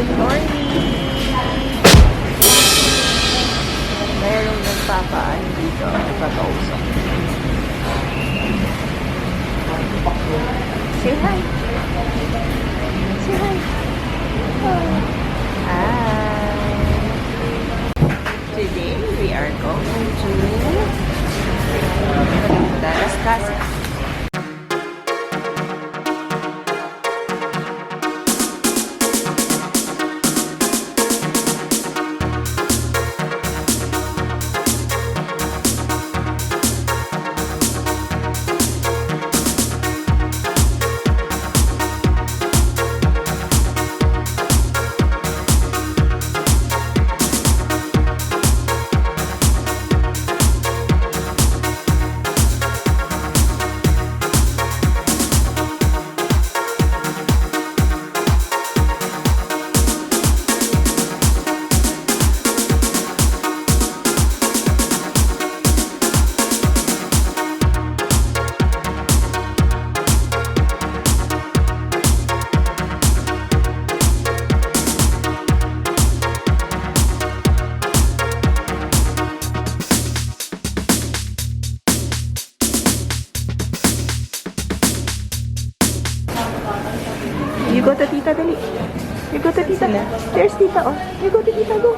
Good morning! Mayroong nagpapaano dito. Nagpatausok. Say hi! Say hi! Oh. Hi! Today we are going to Las Casas. You go to tita, dali. You go to tita. There's tita, oh. You go to tita, go.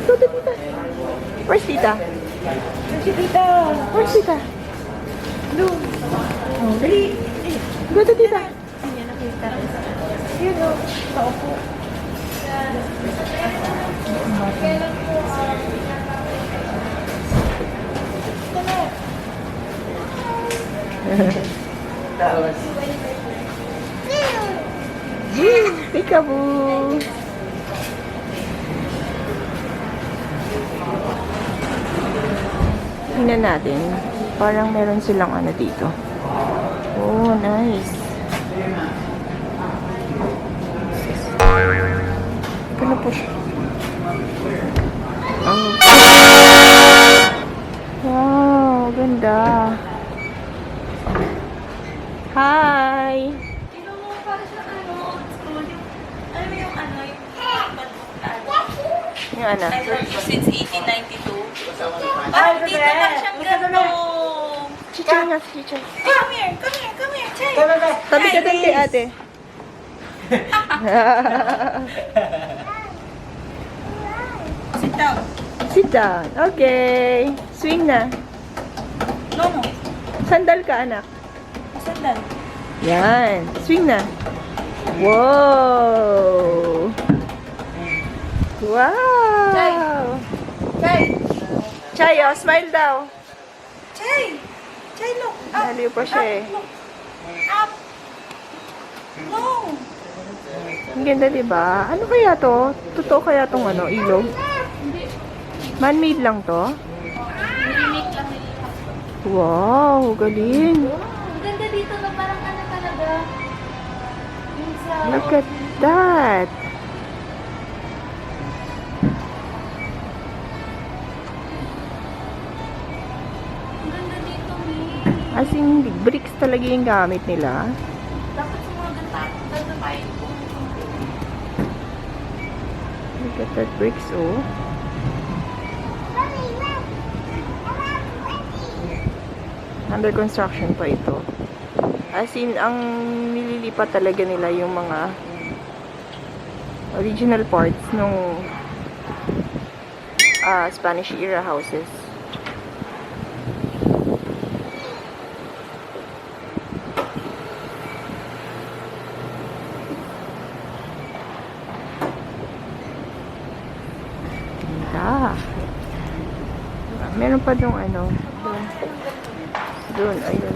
Go to tita. Where's tita? Where's tita? Where's tita? No. Oh, dali. Go to tita. Ayan, nakita. Yun, oh. Paupo. Kailan po, Tawas. Peekaboo! Tingnan natin. Parang meron silang ano dito. Oh, nice. Ano po siya? Oh. Wow, ganda. Hi! Yung ano? Since 1892. Bakit dito lang siyang gano'n? Chichay nga, chichay. Come here, come here, come here, Chay. Tabi ka dali, ate. Sit down. Sit down. Okay. Swing na. No. Sandal ka, anak. Sandal. Yan. Swing na. Wow! Wow! Chay! Chay! Chay, oh, smile daw. Chay! Chay, look! Up! Naliw pa siya eh. Look. Up! No! Ang ganda, diba? Ano kaya to? Totoo kaya tong ano, ilog? Man-made lang to? Remake lang nila. Wow, galing. Ang ganda dito na parang ano talaga. Yung sa... Look at that. Ang ganda dito, May. As in, bricks talaga yung gamit nila. Dapat sa mga ganda tayo. Look at that bricks, oh. Under construction pa ito. As in, ang nililipat talaga nila yung mga original parts nung Spanish era houses. Ganda. Meron pa doong ano, doon, ayun.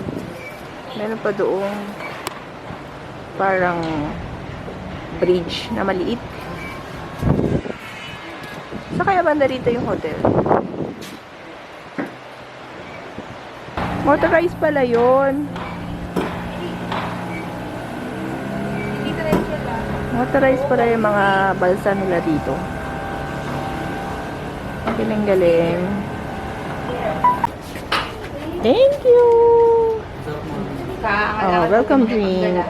Meron pa doong parang bridge na maliit. Sa kaya banda rito yung hotel? Motorized pala yun. Motorized pala yung mga balsa nila dito. Galing-galing. Thank you! Oh, welcome drink.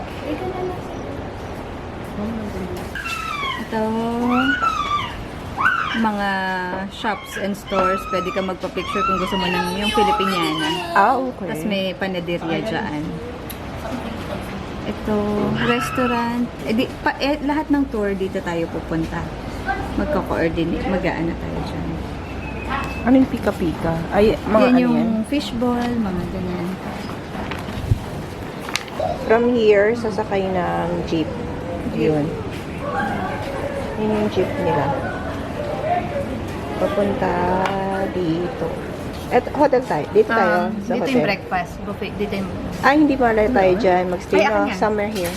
Ito, mga shops and stores. Pwede ka magpa-picture kung gusto mo ng yung Filipiniana. Ah, okay. Tapos may panaderia dyan. Ito, restaurant. Lahat ng tour dito tayo pupunta. Magko-coordinate. Mag-aano tayo dyan. Ano yung pika-pika? Ay, mga Yan ano yung yan? fishball, mga ganyan. From here, sasakay ng jeep. Yun. Yun yung jeep nila. Papunta dito. At hotel tayo. Dito tayo sa Dito hotel. yung breakfast. Buffet. Dito yung... Ay, hindi pala tayo dyan. Magstay Ay, akin na yan. summer here.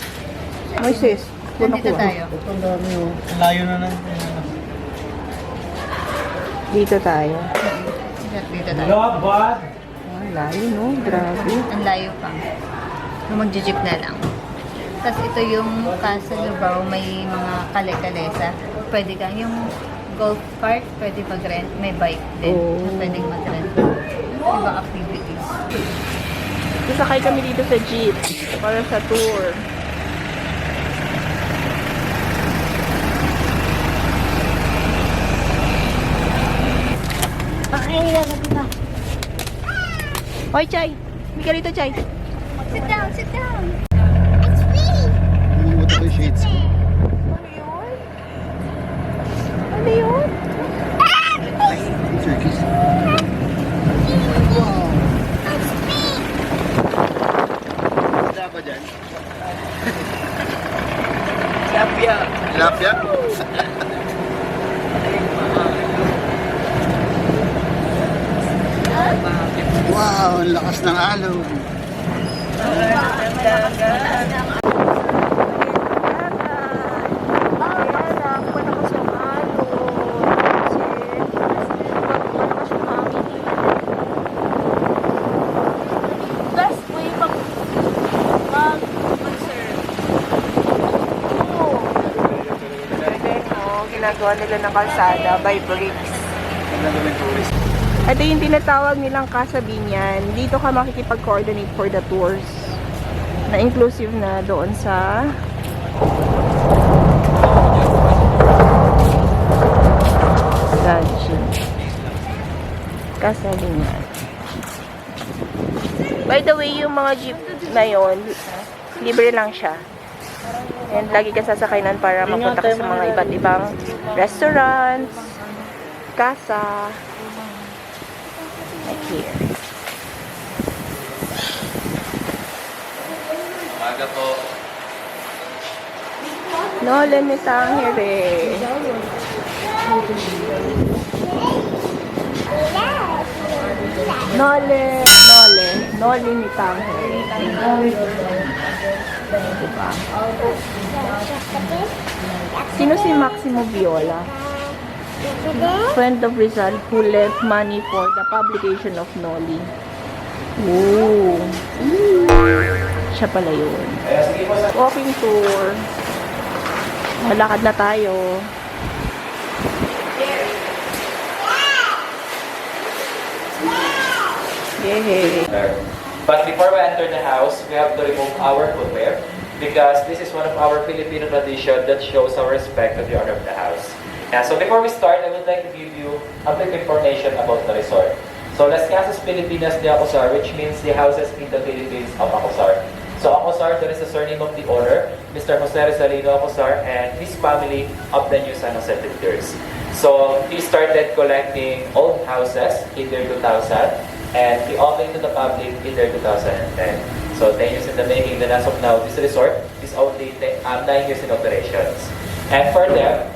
Moises, Nandito tayo. Layo na lang. dito tayo. Dito tayo. Ah, layo, no? Grabe. Ang layo pa. Mag-jeep na lang. Tapos ito yung Casa Lubao, may mga kale-kalesa. Pwede kang yung golf cart, pwede mag-rent. May bike din. Oh. Pwede mag-rent. Ibang activities. Sasakay kami dito sa jeep para sa tour. Ay, lagi na. Hoy, Chay. Hindi ka rito, Chay. Sit down, sit down. Nalimutan ko yung shades ko. Ano yun? Ano yun? Turkeys. Wala ba dyan? Tilapia. Tilapia? Wow, ang lakas ng alon. Best way mag-serve. Ginagawa nila ng kalsada by bricks. Ito yung tinatawag nilang Casa Binyan. Dito ka makikipag-coordinate for the tours. Na inclusive na doon sa lodging. Casa Binyan. By the way, yung mga jeep na yun, libre lang siya. And lagi ka sasakaynan para mapunta ka sa mga iba't ibang restaurants, casa, like here. Umaga po. Nolan ni Tangere. Nole ni Tangere. Diba? Sino si Maximo Viola? Friend of Rizal who lent money for the publication of Noli. Ooh. Siya pala yun. Walking tour. Malakad na tayo. Yay. But before we enter the house, we have to remove our footwear because this is one of our Filipino tradition that shows our respect to the owner of the house. So before we start, I would like to give you a bit information about the resort. So Las Casas Filipinas De Acuzar, which means the houses in the Philippines of Acuzar. So Acuzar, that is the surname of the owner, Mr. Jose Rizalino Acuzar, and his family of the New San Jose Pictures. So he started collecting old houses in the year 2000, and he opened to the public in the year 2010. So 10 years in the making, then as of now, this resort is only 9 years in operations. And for them,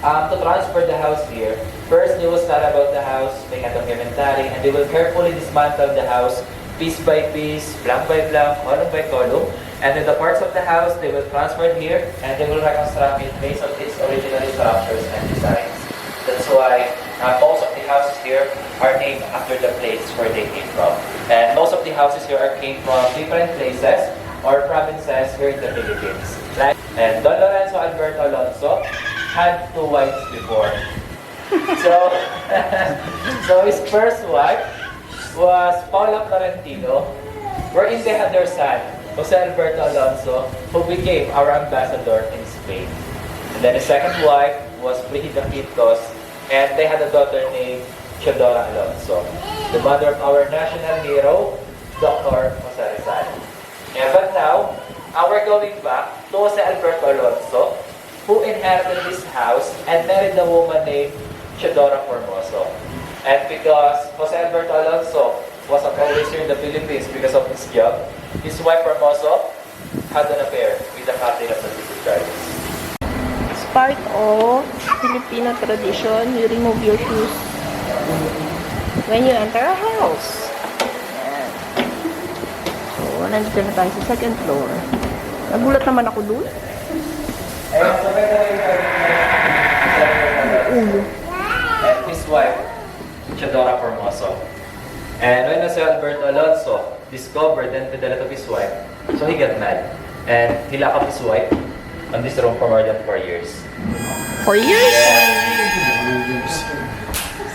to transfer the house here, first they will start about the house, make a documentary, and they will carefully dismantle the house piece by piece, blank by blank, column by column, and then the parts of the house they will transfer here, and they will reconstruct it based on its original structures and designs. That's why most of the houses here are named after the place where they came from. And most of the houses here came from different places or provinces here in the Philippines. And Don Lorenzo Alberto Alonso had 2 wives before. So his first wife was Paula Florentino, wherein they had their son, Jose Alberto Alonso, who became our ambassador in Spain. And then his second wife was Brigida Quintos, and they had a daughter named Teodora Alonso, the mother of our national hero, Dr. Jose Rizal. And but now, we're going back to Jose Alberto Alonso, who inherited this house and married a woman named Teodora Formoso. And because Jose Alberto Alonso wasn't always here in the Philippines because of his job, his wife Formoso had an affair with the captain of the Civil Guards. It's part of Filipino tradition. You remove your shoes when you enter a house. Ayan. So, nandito na tayo sa second floor. Nagulat naman ako dun. And so by the way, and his wife, Teodora Formoso. And when Jose Alberto Alonso discovered the infidelity of his wife, so he got mad. And he locked up his wife on this room for more than 4 years. 4 years?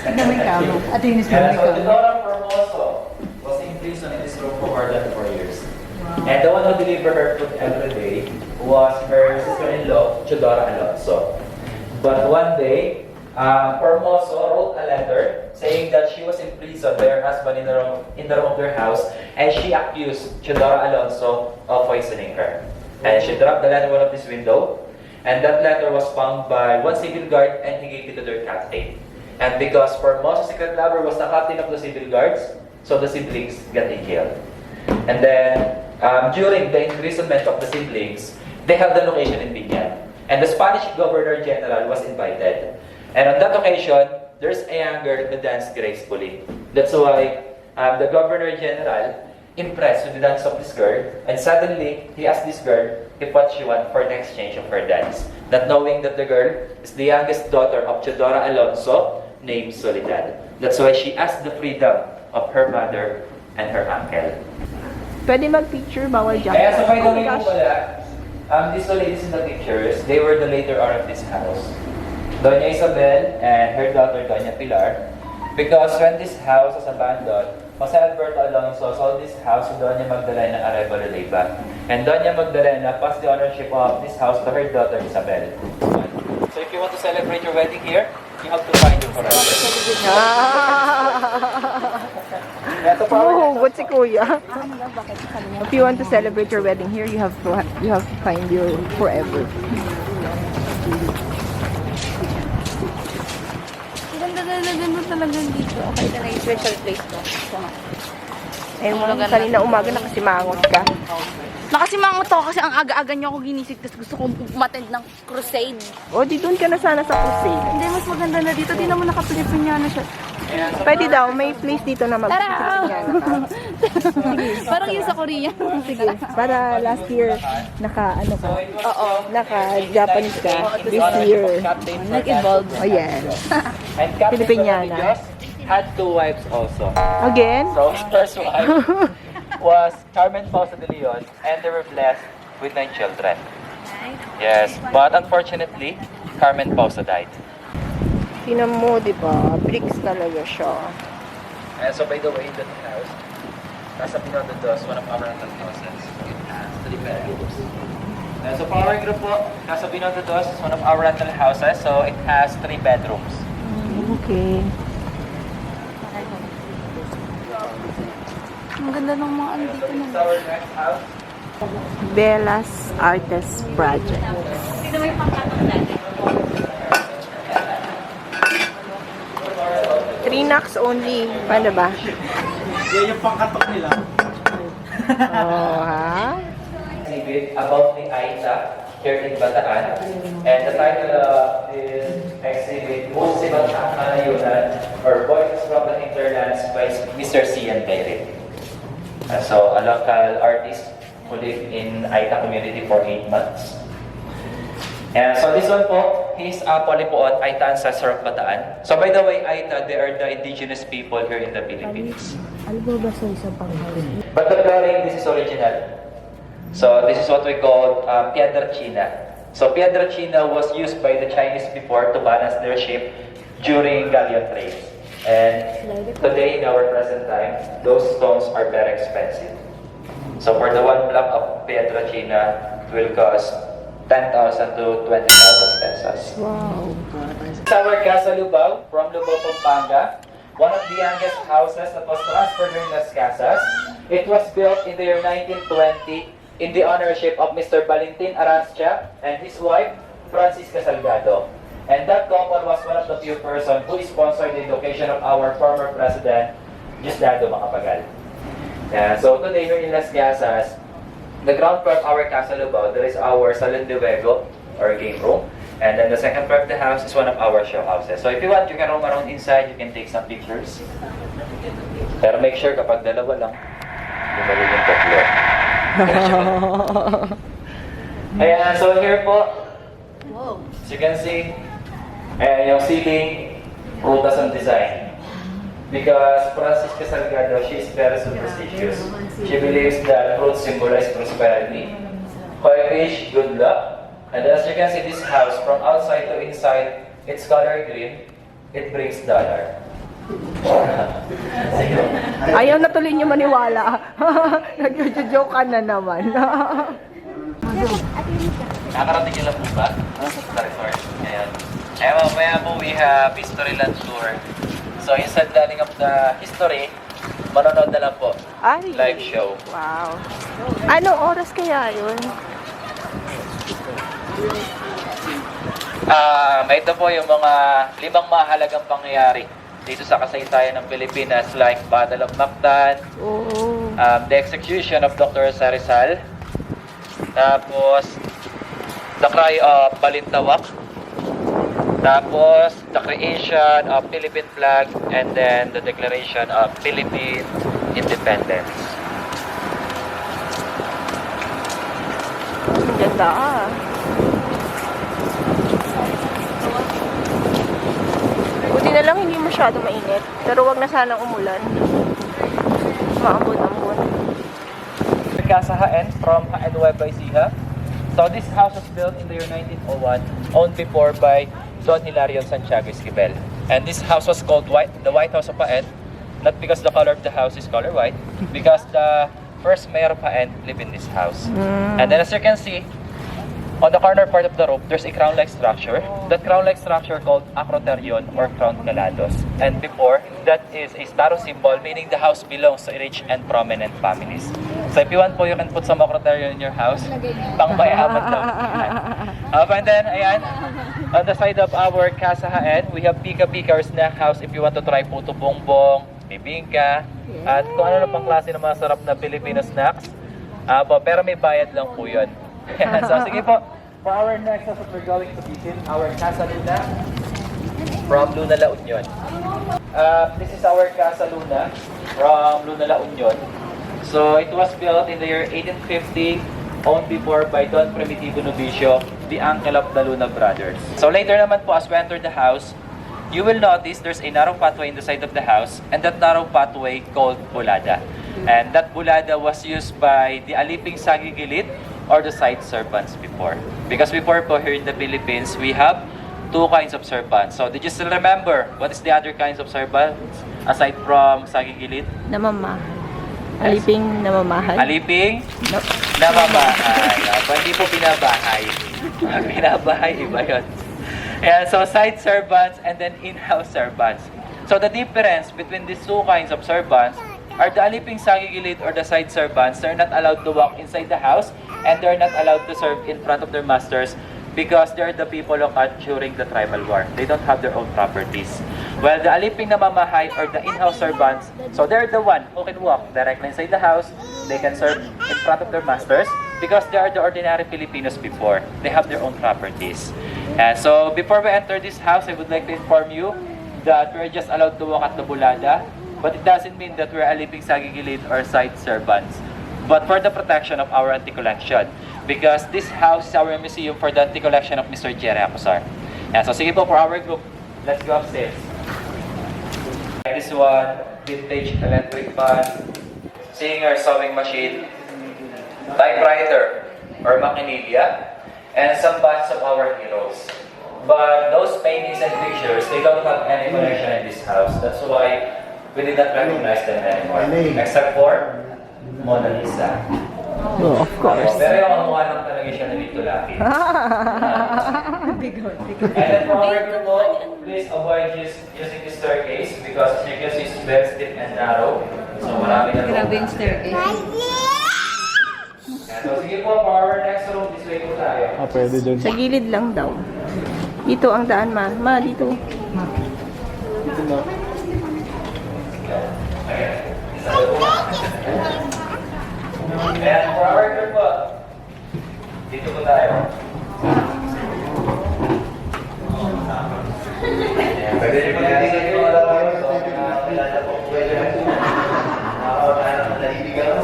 Tignan mo yung kamo. At yun is And so Teodora Formoso was in prison in this room for more than 4 years. And the one who delivered her food every day was her sister-in-law, Teodora Alonso. But one day, Formoso wrote a letter saying that she was in prison by her husband in the room of their house, and she accused Teodora Alonso of poisoning her. And she dropped the letter out of this window, and that letter was found by one civil guard, and he gave it to their captain. And because Formoso's secret lover was the captain of the civil guards, so the siblings got in jail. And then, during the imprisonment of the siblings, they held the location in Bataan. And the Spanish Governor General was invited. And on that occasion, there's a young girl who danced gracefully. That's why the Governor General, impressed with the dance of this girl, and suddenly he asked this girl if what she want for the exchange of her dance. Not knowing that the girl is the youngest daughter of Teodora Alonso, named Soledad. That's why she asked the freedom of her mother and her uncle. Pwede mag-picture, bawal dyan. Kaya sa by the Oh my way gosh. po pala, these two ladies in the pictures, they were the later owner of this house. Doña Isabel and her daughter, Doña Pilar. Because when this house was abandoned, Jose Alberto Alonso sold this house to Doña Magdalena Arevalo Leyva. And Doña Magdalena passed the ownership of this house to her daughter, Isabel. So if you want to celebrate your wedding here, you have to find your forever. Yeah, so for our Hugot si Kuya. If you want to celebrate your wedding here, you have to find your forever. Ganda talaga dito. Okay na yung special place ko. Eh, kanina umaga nakasimangot ka. Nakasimangot ako kasi ang aga-aga niyo ako ginisip tapos gusto kong umattend ng crusade. O, di doon ka na sana sa crusade. Hindi, mas maganda na dito. Di naman naka-Filipiniana siya. Pwede daw, may place dito na Tara! mag-Filipiniana ka. Parang yun sa Korea. Sige, para last year, naka-ano ka? Oo. Naka-Japanese ka. This year. Nag-evolve. O, yan. And Captain Filipiniana. Rodriguez had 2 wives also. Again? So his first wife was Carmen Pausa de Leon, and they were blessed with 9 children. Yes, but unfortunately, Carmen Pausa died. Tinan mo, di ba? Bricks talaga siya. And so by the way, that house, Casa Filipinas De one of our rental houses, it has 3 bedrooms. And so for our group po, Casa Filipinas De is one of our rental houses, so it has 3 bedrooms. Okay. Ang ganda ng mga ano dito This is na. our next house. Bella's Artist Project. Dito mo yung pangkatong natin. 3 knocks only. Paano ba? Yan yung pangkatok nila. Oh, ha? Exhibit about the Aita here in Bataan. And the title of this exhibit, Musibat ang Kanayunan, or Voices from the Hinterlands by Mr. Cian Bayrit. So, a local artist who lived in Aita community for 8 months. And so this one po, he's Polipoon, Aita ancestor of Bataan. So by the way, Aita, they are the indigenous people here in the Philippines. Ano ba sa isang panghouse? But the flooring, this is original. So this is what we call Piedra China. So Piedra China was used by the Chinese before to balance their ship during galleon trade. And today, in our present time, those stones are very expensive. So for the 1 block of Piedra China, it will cost 10,000 to 20,000 pesos. Casas. Wow. It's our Casa Lubao from Lubao, Pampanga. One of the youngest houses that was transferred during Las Casas. It was built in the year 1920 in the ownership of Mr. Valentin Arancia and his wife, Francisca Salgado. And that couple was one of the few persons who sponsored the education of our former president, Diosdado Macapagal. So today here in Las Casas, the ground floor of our Casa Lubao, there is our Salon de Juego, or game room. And then the second floor of the house is one of our show houses. So if you want, you can roam around inside, you can take some pictures. Pero make sure kapag dalawa lang, bumalik yung tatlo. Ayan, so here po, as you can see, ayan yung ceiling, prutas and design. Because Francisca Salgado, she is very superstitious. She believes that fruits symbolize prosperity, koi fish, good luck. And as you can see, this house, from outside to inside, it's color green. It brings dollar. Ayaw na tuloy niyo maniwala. Nag-joke ka na naman. Nakarating nyo lang po ba? Sa resort. Ayan. Ayan, mamaya po we have history land tour. So instead learning of the history, manonood na lang po. Ay. Live show. Wow. Anong oras kaya yun? Ito po yung mga 5 mahalagang pangyayari dito sa kasaysayan ng Pilipinas, like Battle of Bataan, the execution of Dr. Rizal, tapos the cry of Balintawak, tapos the creation of Philippine flag, and then the declaration of Philippine independence. Ang ganda ah. Buti na lang hindi masyado mainit. Pero wag na sanang umulan. Maambon-ambon. Casa Haen from Haen Nueva Ecija. So this house was built in the year 1901, owned before by Don Hilario Santiago Esquivel. And this house was called the White House of Haen, not because the color of the house is color white, because the first mayor of Haen lived in this house. And then as you can see, on the corner part of the roof, there's a crown-like structure. That crown-like structure called acroterion or crown calados. And before, that is a star symbol, meaning the house belongs to rich and prominent families. So if you want po, you can put some acroterion in your house. Pang mayaman daw. And then, ayan, on the side of our Casa Haen, we have Pika-Pika or snack house if you want to try puto bongbong, bibingka, at kung ano na pang klase ng mga sarap na Filipino snacks. Pero may bayad lang po yun. So sige po, for our next house we're going to visit our Casa Luna from Luna, La Union. This is our Casa Luna from Luna, La Union. So it was built in the year 1850, owned before by Don Primitivo Novicio, the uncle of the Luna brothers. So later naman po, as we enter the house, you will notice there's a narrow pathway in the side of the house, and that narrow pathway called Bulada. And that Bulada was used by the Aliping Sagigilid or the side serpents before. Because before po here in the Philippines, we have 2 kinds of serpents. So did you still remember what is the other kinds of serpents aside from Sagigilid? Namamahal. Aliping namamahal? Aliping namamahal. Hindi po binabahay. Binabahay, iba yun. And so side serpents and then in-house serpents. So the difference between these 2 kinds of serpents are the aliping sagigilid or the side servants. They're not allowed to walk inside the house and they're not allowed to serve in front of their masters because they're the people who fought during the tribal war. They don't have their own properties. Well, the aliping namamahay or the in-house servants, so they're the one who can walk directly inside the house. They can serve in front of their masters because they are the ordinary Filipinos before. They have their own properties. So before we enter this house, I would like to inform you that we're just allowed to walk at the Bulada, but it doesn't mean that we're aliping sagigilid or side servants, but for the protection of our antique collection. Because this house is our museum for the antique collection of Mr. De Acuzar. So sige po, for our group, let's go upstairs. This one, vintage electric fan, singer sewing machine, typewriter or makinilya, and some bats of our heroes. But those paintings and pictures, they don't have any connection in this house. That's why we did not recognize them anymore. Except for Mona Lisa. Oh, of course. Pero yung mukha lang talaga siya na dito laki. Bigot. And then for our group po, please avoid using the staircase because as you can see, it's very steep and narrow. So marami na Grabe yung staircase. So sige po, for our next room, this way po tayo. Pwede dun. Sa gilid lang daw. Dito ang daan, ma. Ma, dito. Dito na. And for our group po, dito po tayo. Ayan, pwede rin po natin sa iyo mga tayo. So, kilala po pwede rin po. Nakakawalan ng naliligaw.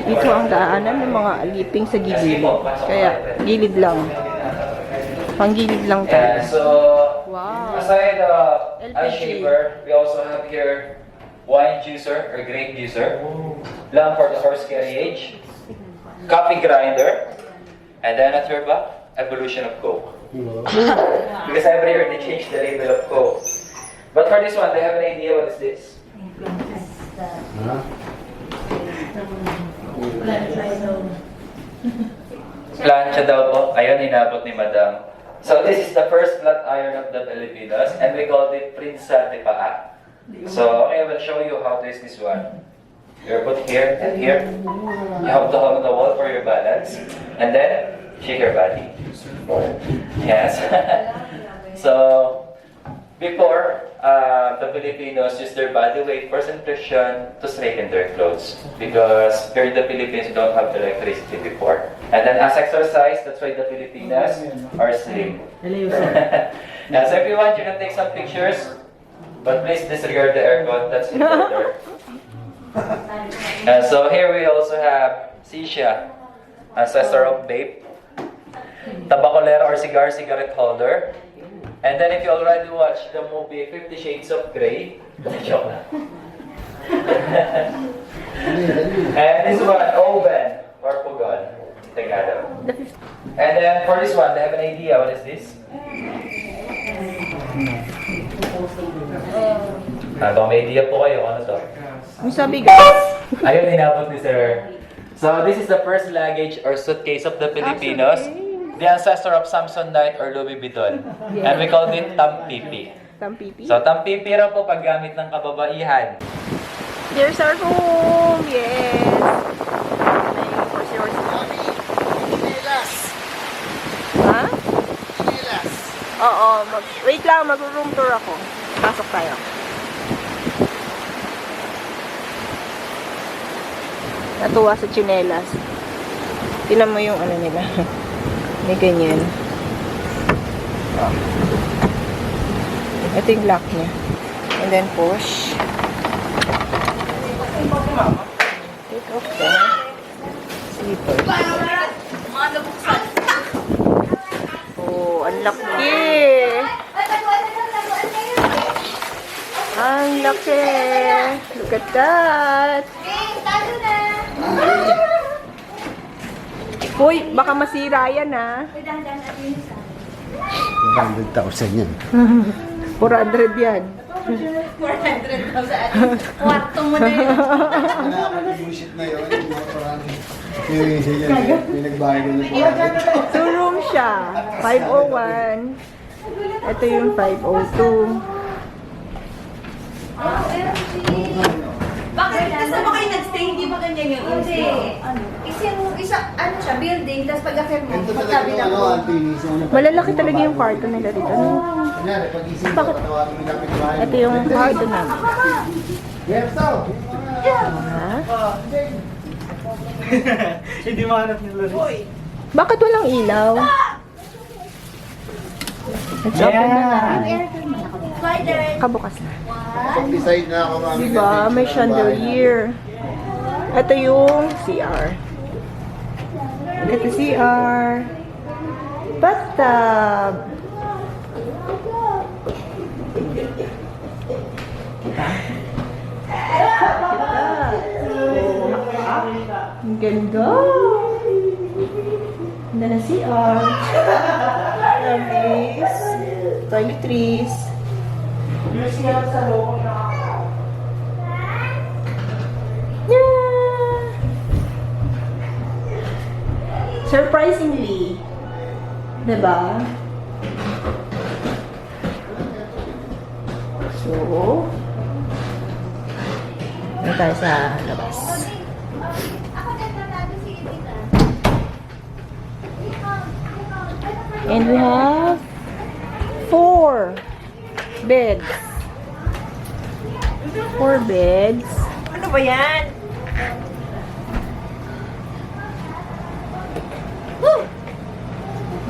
Dito ang daanan ng mga aliping sa gilid. Kaya, gilid lang. Panggilid lang tayo. Yeah, so Wow. aside LPG. ice shaver, we also have here wine juicer or grape juicer, lamp for the horse carriage, coffee grinder, and then at your back, evolution of Coke. Because every year they change the label of Coke. But for this one, they have an idea what is this? Plancha daw po. Ayun, inabot ni Madam. So this is the first flat iron of the Filipinos, and we call it Prinsa de Paa. So I will show you how to use this one. You're put here and here. You have to hold the wall for your balance, and then shake your body. Yes. So before, the Filipinos use their body weight concentration to straighten their clothes because here in the Philippines we don't have electricity before. And then as exercise, that's why the Filipinas are slim. Yeah, so if you want, you can take some pictures, but please disregard the aircon. That's important. So here we also have Sisha, ancestor of vape, tabacolera or cigarette holder. And then if you already watched the movie 50 Shades of Grey, joke lang. And this one, oven or pugon, Tagalog. And then for this one, they have an idea. What is this? Baka may idea po kayo, ano to? Ang sabi guys. Ayun, inabot ni Sir. So this is the first luggage or suitcase of the Filipinos. The ancestor of Samson Knight or Louis Vuitton. And we call it tampipi. Tampipi. So tampipi raw po paggamit ng kababaihan. There's our home. Yes. Ayun, for yours. Ha? Oo. Wait lang, mag-room tour ako. Pasok tayo. Natuwa sa tsinelas. Tinan mo yung ano nila. May ganyan. Oh. Ito yung lock niya. And then push. Take off the slippers. Oh, ang laki! Ang laki! Look at that! Uy, baka masira yan ha. 100,000 yan. 400 yan. 400,000. Kwarto mo na yun. Bullshit na yun. Yung isa yan. May nagbayad na So room siya. 501. Ito yung 502. Bakit? Kasi mo kayo nag-stay, hindi ba ganyan yung hindi. Ano siya, building, tapos pag-affair mo, Ito talaga magkabi yung lang ano, mo. antinis. Malalaki talaga yung kwarto nila dito. No? Kunyari, pag-isip ko, Bakit? patawarin mo namin yung bahay mo. Ito yung kwarto namin. Gerso! Ha? Hindi mahanap nila rin. Bakit walang ilaw? Let's open the light. Kabukas na. Pag-decide na ako mami. Diba? May chandelier. Ito yung CR. Ito CR. Bathtub. Diba? Ang ganda. Ganda na CR. one is toiletries. Yeah! Surprisingly, diba? So, ano tayo sa labas? And we have 4 beds. 4 beds. Ano ba yan?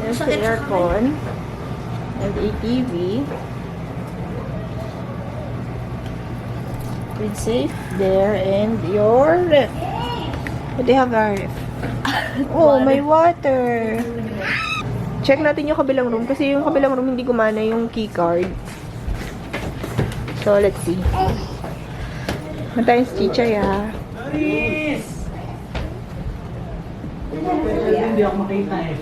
There's the aircon. And a TV. With safe there and your ref. What do you have our ref? Oh, may water. Check natin yung kabilang room kasi yung kabilang room hindi gumana yung keycard. So, let's see. Ano tayong si Chichay, ha? Hindi ako makita eh.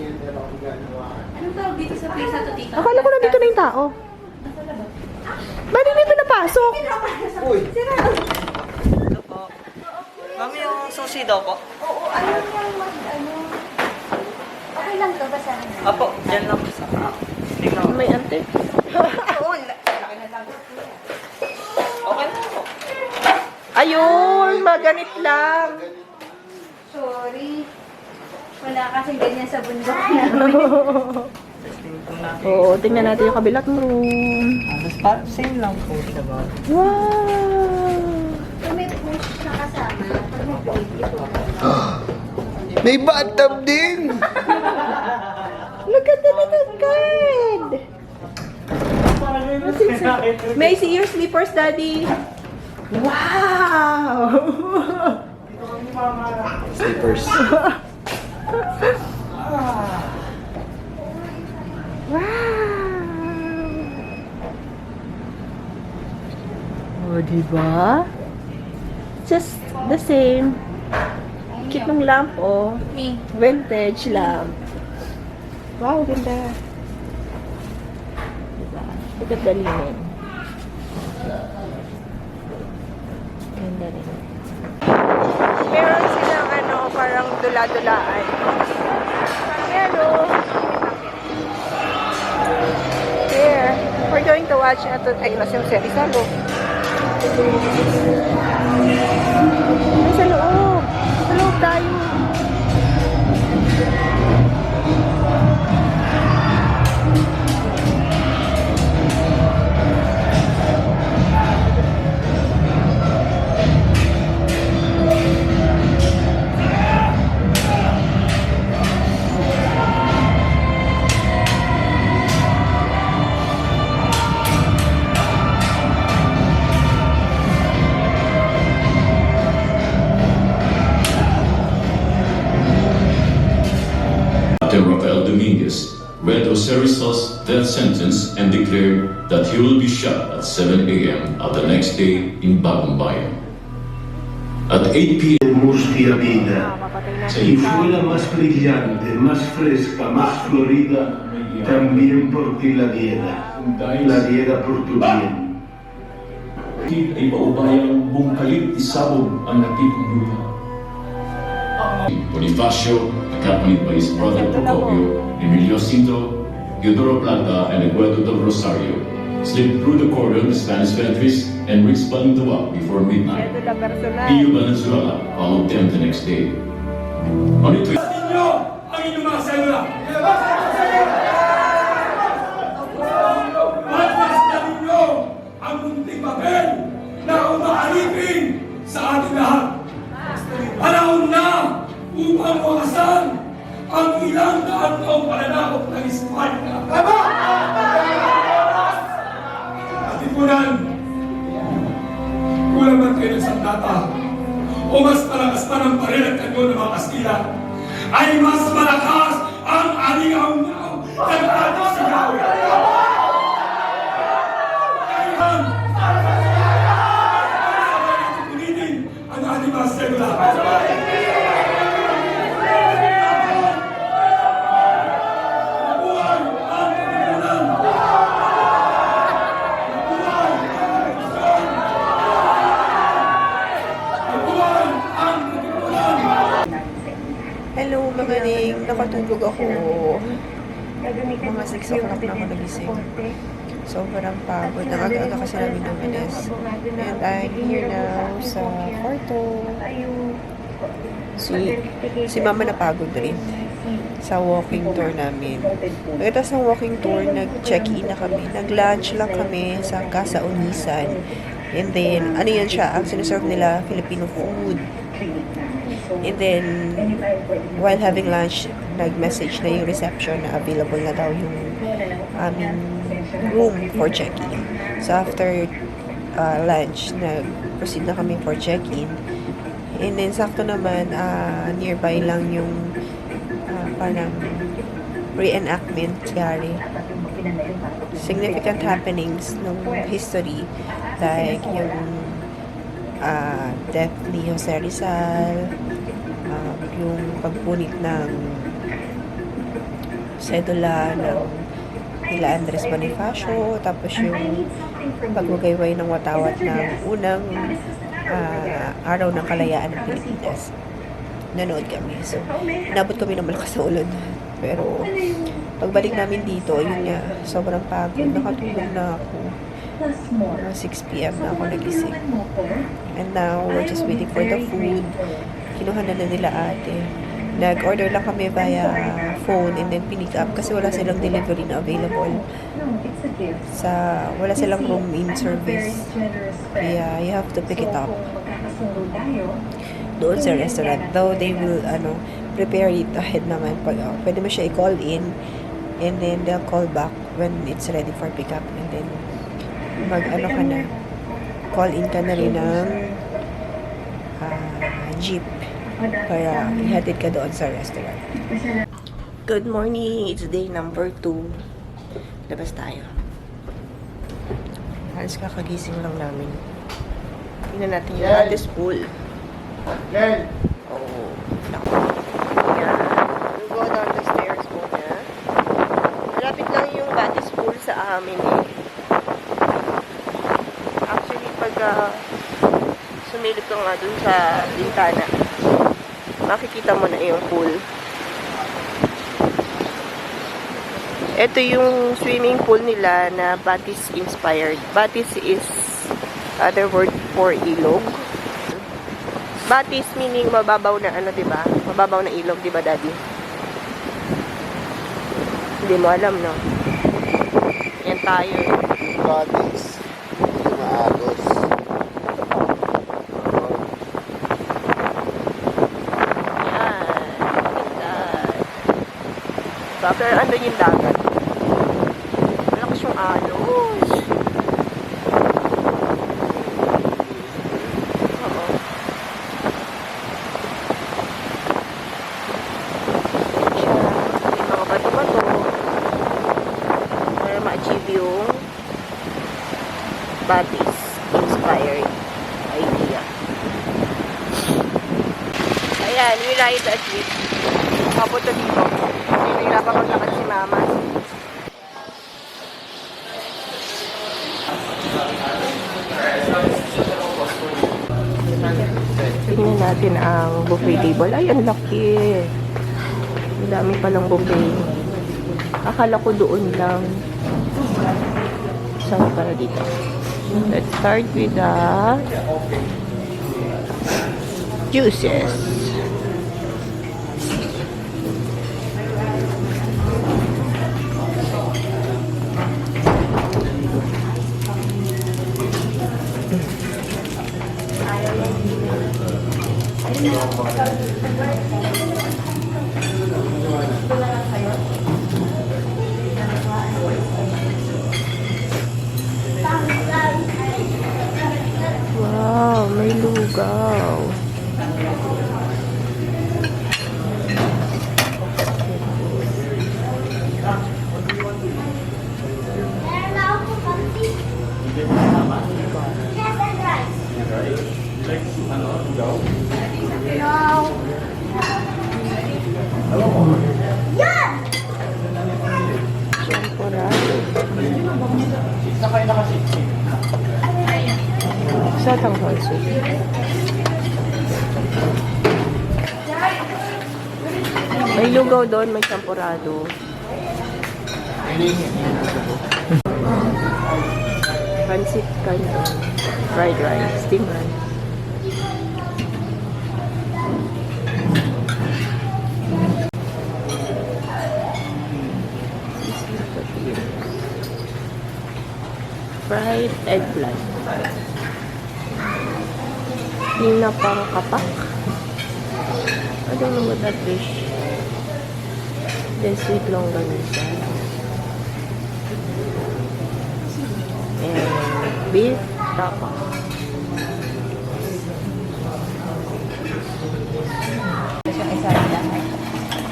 Anong tawag dito sa place na to, tita? Akala ko nandito na yung tao. Ba't hindi pinapasok? Uy! Ito po. Mami, yung susi daw po. Oo, ano yung ano? Okay lang to, basahin. Apo, dyan lang po sa tingnan mo. May ante. Oo, laki na lang. Okay na po. Ayun, maganit lang. Sorry. Wala kasing ganyan sa bundok namin. Testing po natin. Oo, tingnan natin yung kabilang room. Halos pa, same lang po siya ba? Wow! May push na kasama. Pag may baby ito. May bathtub din! Look at the little kid! May I see your slippers, Daddy? Wow! Slippers. Wow! Oh, diba? Just the same. Cute ng lamp, oh. Me. Vintage lamp. Wow, ganda. Diba? Look at the linen. Ganda rin. Meron silang ano, parang dula-dulaan. Ayan, oh. Here. We're going to watch ito. Ay, mas yung Serisalo. Ay, sa loob. Sa loob tayo. Rafael Dominguez read Osiris's death sentence and declared that he will be shot at 7 a.m. of the next day in Bagong Bayan. At 8 p.m. Mustia vida, Mapatay na y fue la más brillante, más fresca, más florida, también por ti la diera por tu bien. ay paubayang bungkalit isabog ang natipong buta. Bonifacio, accompanied by his brother Procopio, Emilio Cinto, Teodoro Plata, and Eduardo del Rosario, slipped through the cordon of Spanish factories and reached Balintawak before midnight. ito lang personal. Pio Valenzuela followed them the next day. On ito, ninyo ang inyong mga selula. Pagpasdan ninyo ang munting papel na umaalipin sa ating lahat. Panahon na upang wakasan ang ilang daan taong pananakop ng Espanya. Katipunan, kulang man kayo ng sandata o mas malakas pa ng baril at kanyo ng mga Kastila, ay mas malakas ang aligaw-ngaw ng ating sigaw. Kailan, punitin ang ating mga selula. Mabuhay ang nakatulog ako. Mga 6 o'clock na ako nagising. Sobrang pagod. Ang aga kasi namin dumalis. And I'm here now sa kwarto. Si Mama napagod rin sa walking tour namin. Pagkatapos ng walking tour, nag-check-in na kami. Nag-lunch lang kami sa Casa Unisan. And then, ano yan siya? Ang sinaserve nila, Filipino food. And then, while having lunch, nag-message na yung reception na available na daw yung aming room for check-in. So, after lunch, nag-proceed na kami for check-in. And then, sakto naman, nearby lang yung parang reenactment gari. Significant happenings ng history, like yung death ni Jose Rizal, yung pagpunit ng sedula ng nila Andres Bonifacio, tapos yung pagwagayway ng watawat ng unang araw ng kalayaan ng Pilipinas. Nanood kami. So, inabot kami ng malakas na ulan. Pero, pagbalik namin dito, yun nga, sobrang pagod. Nakatulog na ako. 6 p.m. na ako nagising. And now, we're just waiting for the food. Kinuha na nila ate. Nag-order lang kami via phone and then pinick up kasi wala silang delivery na available. Wala silang room-in service. Kaya, you have to pick it up doon sa restaurant. Though they will, prepare it ahead naman. Pwede mo siya i-call in and then they'll call back when it's ready for pickup. And then, ka na. Call in ka na rin ng jeep para ihatid ka doon sa restaurant. Good morning! It's day number 2. Labas tayo. Halos kakagising lang namin. Tingnan natin yung latest pool. Oh, naku. Yan. We'll go down the stairs muna. Malapit lang yung Batis pool sa amin eh. Actually, pag sumilip ka nga dun sa bintana, makikita mo na yung pool. Ito yung swimming pool nila na Batis inspired. Batis is other word for ilog. Batis meaning mababaw na diba? Mababaw na ilog, diba, Daddy? Hindi mo alam, no? Yan tayo. Batis. Maagos. Yan. Ganda. So, after andun yung dagat. Malakas yung alos. Batis inspired idea. Ayan, we ride a jeep. Papunta dito. Nahihirapan maglakad si Mama. Tingnan natin ang buffet table. Ay, ang laki. Ang dami palang buffet. Akala ko doon lang. Saan para dito? Let's start with the juices. Wow, may lugaw. Sa tanghal soup. May lugaw doon, may champurado. Pancit canton. Fried rice. Steam rice. Fried eggplant. Pinapang kapak. I don't know what that is. Then sweet longganisa. And beef tapa.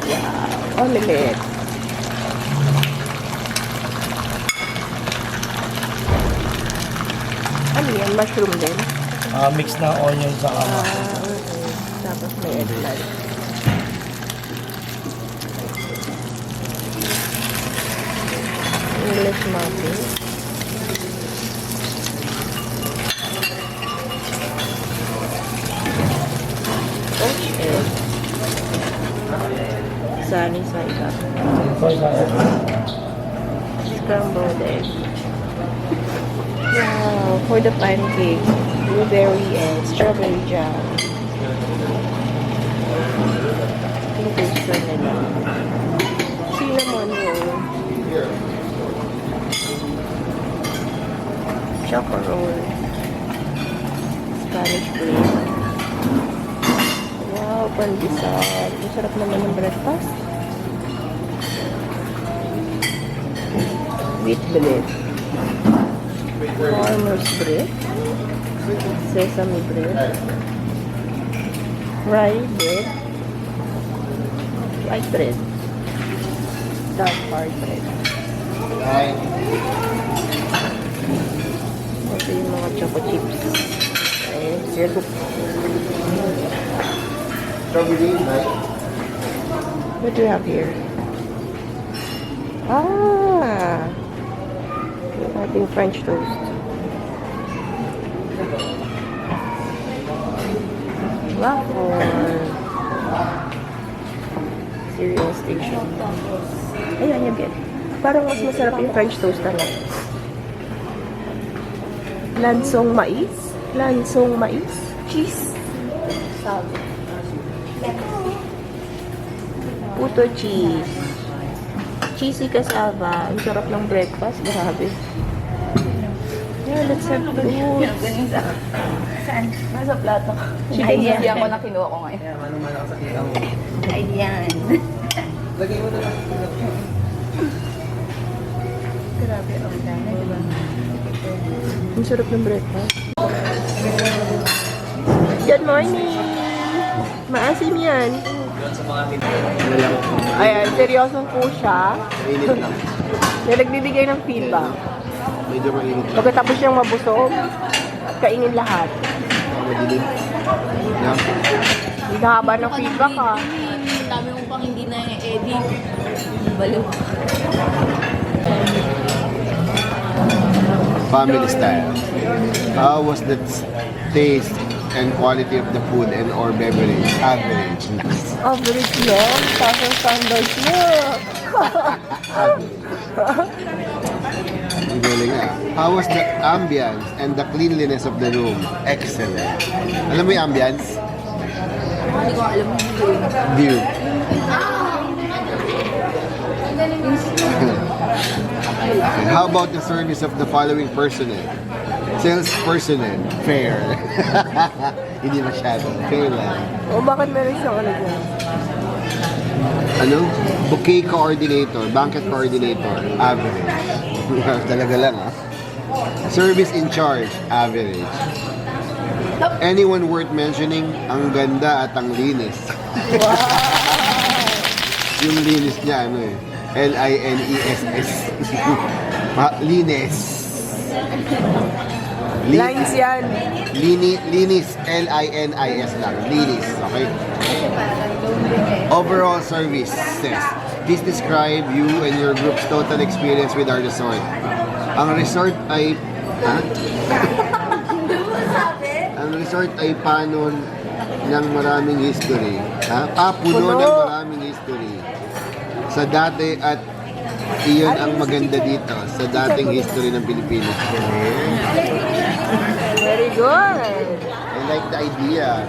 Yeah, omelette. Ano yan? Mushroom din? Mix na onion sa Okay. Tapos may eggplant. English muffin. Poached egg. Sunny side up. Scrambled egg. Wow, for the pancake, blueberry and strawberry jam. Ito gusto nila. Cinnamon roll. Choco roll. Spanish bread. Wow, pandesal. Masarap naman ng breakfast. Wheat bread. Farmer's bread. Sesame bread. Rye bread. White bread. Dark hard bread. Ito yung mga choco chips. Ayan, syrup. Strawberry, right? What do you have here? Ah! Ating French toast. Waffle. Cereal station. Ayan, yan. Parang mas masarap yung French toast na. Lansong mais. Lansong mais. Cheese. Salad. Puto cheese. Cheesy cassava. Ang sarap ng breakfast. Grabe. Yeah, let's have food. Saan? Nasa plato. Chicken Ayan. hindi ako na kinuha ko ngayon. Ayan. Grabe, ang dami, diba? Ang sarap ng breakfast. Good morning! Maasim yan. Ayan, seryoso po siya. Mainit lang. Na nagbibigay ng feedback. Medyo mainit lang. Pagkatapos siyang mabusog, kainin lahat. Madilim. Yeah. Ang haba ng feedback ha. Ang dami kong pang hindi na edit. Baliw. Family style. How was the taste and quality of the food and or beverage? Average. Average lang. Tapos standards mo. Ang galing ah. How was the ambience and the cleanliness of the room? Excellent. Alam mo yung ambience? Hindi ko alam mo View. And how about the service of the following personnel? Sales personnel, fair. Hindi masyado. Fair lang. O bakit meron siyang ano dyan? Ano? Bouquet coordinator, banquet coordinator, average. Talaga lang ah. Service in charge, average. Anyone worth mentioning? Ang ganda at ang linis. Yung linis niya, ano eh. L-I-N-E-S-S. Linis. Lines yan. Linis. L-I-N-I-S lang. Linis. Okay? Overall service says, please describe you and your group's total experience with our resort. Ang resort ay... Ha? Ang resort ay panon ng maraming history. Ha? Puno ng maraming history. Sa dati at iyon ang maganda dito sa dating history ng Pilipinas. Very good. I like the idea.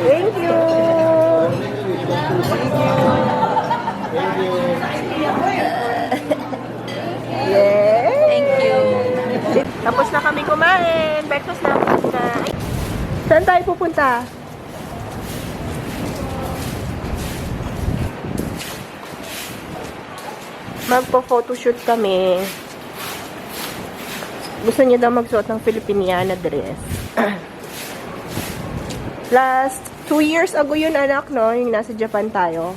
Thank you. Yes. Thank you. Tapos na kami kumain. Breakfast na. Saan tayo pupunta? Magpo-photoshoot kami. Gusto niya daw magsuot ng Filipiniana dress. Last 2 years ago yun, anak, no? Yung nasa Japan tayo.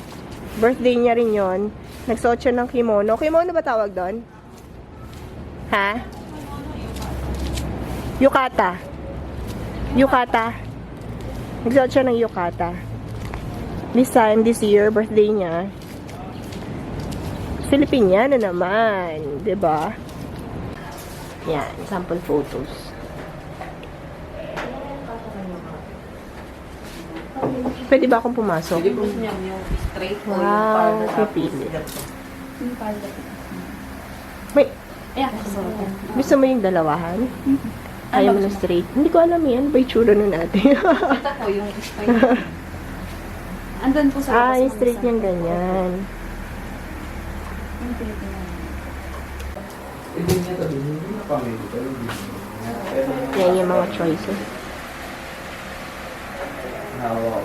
Birthday niya rin yun. Nagsuot siya ng kimono. Kimono ba tawag doon? Ha? Yukata. Yukata. Nagsuot siya ng yukata. This time, this year, birthday niya. Filipiniana naman. Diba? Yan, sample photos. Pwede ba akong pumasok? Wow, pipili. May, gusto mo yung dalawahan? Ayaw mo na straight? Hindi ko alam yan. Ba yung tsura nun natin? Ito po yung straight. Andun po sa yung straight niyang ganyan. Yan yung mga choices. Wow.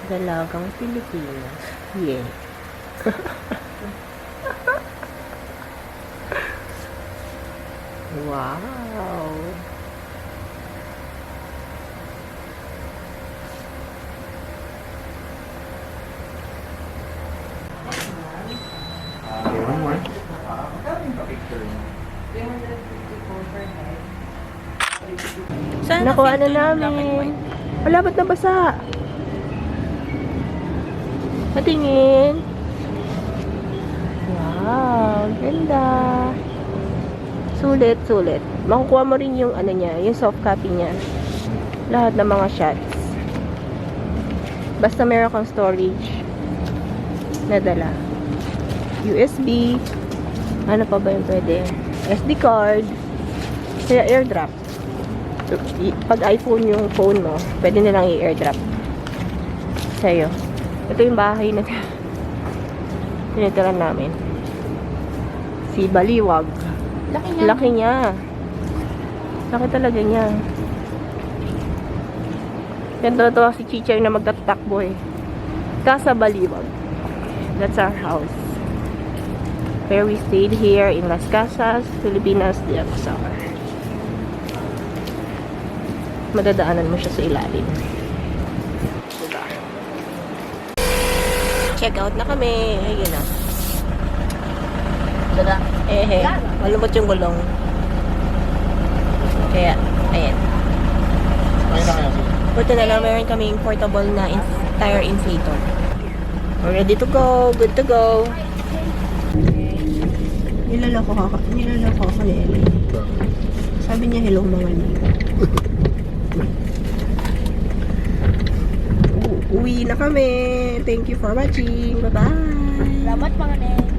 Dalagang Pilipinas. Yeah. Wow. Nakuha na namin. Wala, ba't nabasa? Patingin. Wow, ganda. Sulit, sulit. Makukuha mo rin yung ano niya, yung soft copy niya. Lahat ng mga shots. Basta meron kang storage na dala. USB. Ano pa ba yung pwede? SD card. Kaya airdrop. Pag iPhone yung phone mo, pwede nilang i-airdrop sa'yo. Ito yung bahay na tinitiran namin. Si Baliwag. Laki niya. Laki talaga niya. Ganda to si Chichay na magtatakbo eh. Casa Baliwag. That's our house. Where we stayed here in Las Casas Filipinas De Acuzar. Madadaanan mo siya sa ilalim. Diba? Check out na kami. Ayun na. Diba? Malumot yung gulong. Kaya, ayan. Buti na lang, meron kaming portable na tire inflator. We're ready to go. Good to go. Nilalako ako kanina. Sabi niya, hello mga amigo. Uwi na kami. Thank you for watching. Bye-bye. Salamat mga nen.